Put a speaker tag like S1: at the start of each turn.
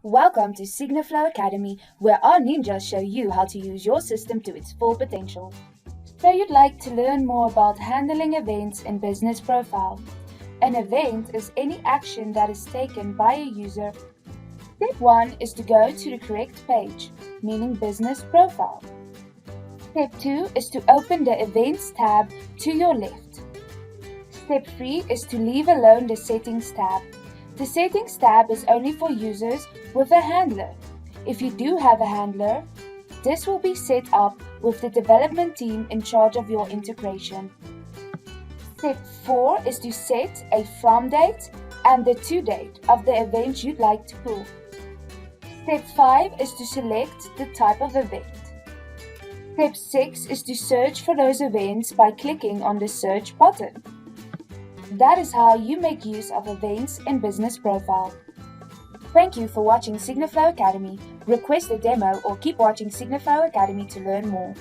S1: Welcome to SigniFlow Academy, where our ninjas show you how to use your system to its full potential. So you'd like to learn more about handling events in Business Profile. An event is any action that is taken by a user. Step 1 is to go to the correct page, meaning Business Profile. Step 2 is to open the Events tab to your left. Step 3 is to leave alone the Settings tab. The Settings tab is only for users with a handler. If you do have a handler, this will be set up with the development team in charge of your integration. Step 4 is to set a from date and the to date of the event you'd like to pull. Step 5 is to select the type of event. Step 6 is to search for those events by clicking on the search button. That is how you make use of events in Business Profile. Thank you for watching SigniFlow Academy. Request a demo or keep watching SigniFlow Academy to learn more.